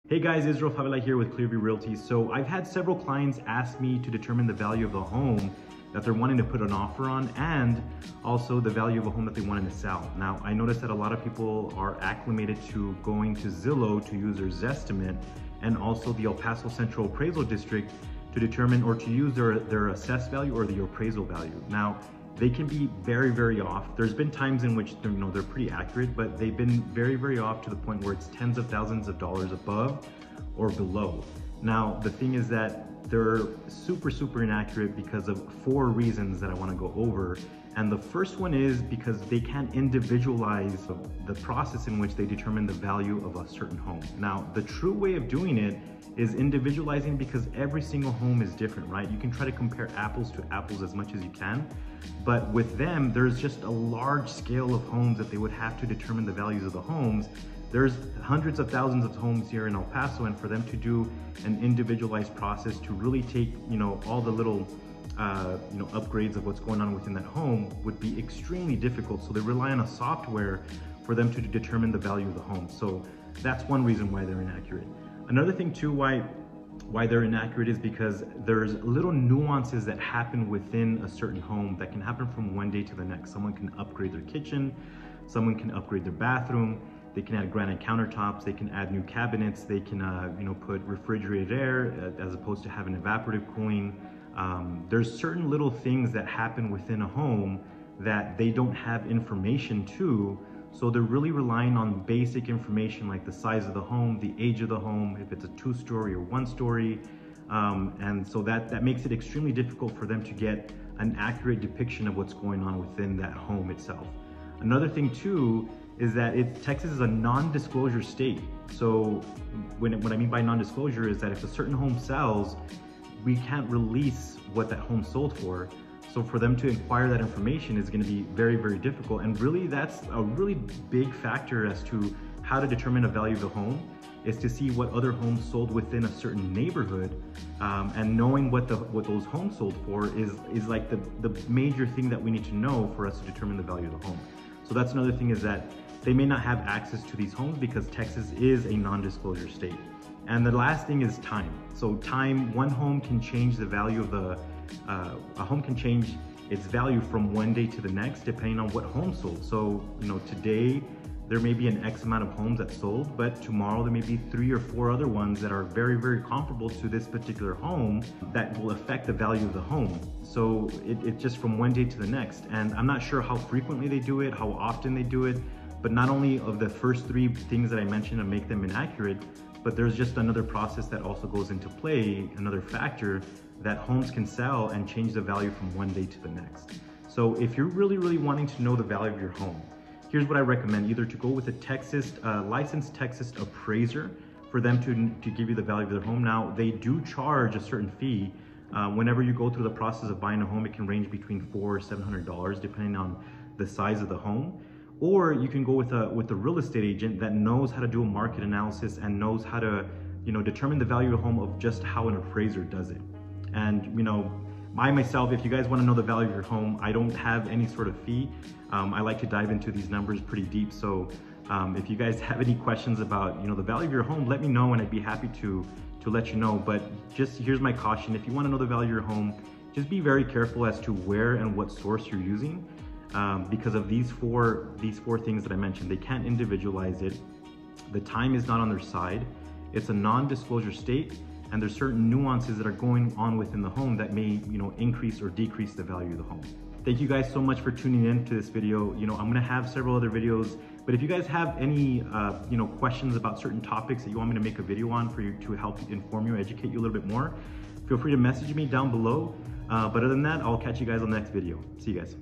Hey guys, Israel Favela here with Clearview Realty. So I've had several clients ask me to determine the value of the home that they're wanting to put an offer on and also the value of a home that they wanted to sell. Now, I noticed that a lot of people are acclimated to going to Zillow to use their Zestimate and also the El Paso Central Appraisal District to determine or to use their assessed value or the appraisal value. Now, they can be very, very off. There's been times in which they're pretty accurate, but they've been very, very off to the point where it's tens of thousands of dollars above or below. Now, the thing is that they're super, super inaccurate because of 4 reasons that I wanna go over. And the first one is because they can't individualize the process in which they determine the value of a certain home. Now, the true way of doing it is individualizing because every single home is different, right? You can try to compare apples to apples as much as you can, but with them, there's just a large scale of homes that they would have to determine the values of the homes. There's hundreds of thousands of homes here in El Paso, and for them to do an individualized process to really take, all the little upgrades of what's going on within that home would be extremely difficult. So they rely on a software for them to determine the value of the home. So that's one reason why they're inaccurate. Another thing too, why they're inaccurate is because there's little nuances that happen within a certain home that can happen from one day to the next. Someone can upgrade their kitchen, someone can upgrade their bathroom, they can add granite countertops, they can add new cabinets, they can put refrigerated air as opposed to having evaporative cooling. There's certain little things that happen within a home that they don't have information to, so they're really relying on basic information like the size of the home, the age of the home, if it's a 2-story or 1-story, and so that makes it extremely difficult for them to get an accurate depiction of what's going on within that home itself. Another thing too is that Texas is a non-disclosure state. So what I mean by non-disclosure is that if a certain home sells, we can't release what that home sold for. So for them to acquire that information is going to be very, very difficult. And really, that's a really big factor as to how to determine a value of the home, is to see what other homes sold within a certain neighborhood, and knowing what those homes sold for is like the major thing that we need to know for us to determine the value of the home. So that's another thing, is that they may not have access to these homes because Texas is a non-disclosure state. And the last thing is time. So time, one home can change the value of a home can change its value from one day to the next depending on what home sold. So, today there may be an X amount of homes that sold, but tomorrow there may be 3 or 4 other ones that are very, very comparable to this particular home that will affect the value of the home. So it just from one day to the next. And I'm not sure how frequently they do it, how often they do it, but not only of the first 3 things that I mentioned to make them inaccurate, but there's just another process that also goes into play, another factor, that homes can sell and change the value from one day to the next. So if you're really, really wanting to know the value of your home, here's what I recommend: either to go with a licensed Texas appraiser for them to give you the value of their home. Now, they do charge a certain fee. Whenever you go through the process of buying a home, it can range between $400 or $700 depending on the size of the home. Or you can go with a real estate agent that knows how to do a market analysis and knows how to determine the value of a home of just how an appraiser does it. And myself, if you guys want to know the value of your home, I don't have any sort of fee. I like to dive into these numbers pretty deep. So if you guys have any questions about the value of your home, let me know and I'd be happy to let you know. But just here's my caution: if you want to know the value of your home, just be very careful as to where and what source you're using, because of these four things that I mentioned. They can't individualize it. The time is not on their side. It's a non-disclosure state, and there's certain nuances that are going on within the home that may increase or decrease the value of the home. Thank you guys so much for tuning in to this video. I'm gonna have several other videos, but if you guys have any questions about certain topics that you want me to make a video on for you to help inform you, educate you a little bit more, feel free to message me down below. But other than that, I'll catch you guys on the next video. See you guys.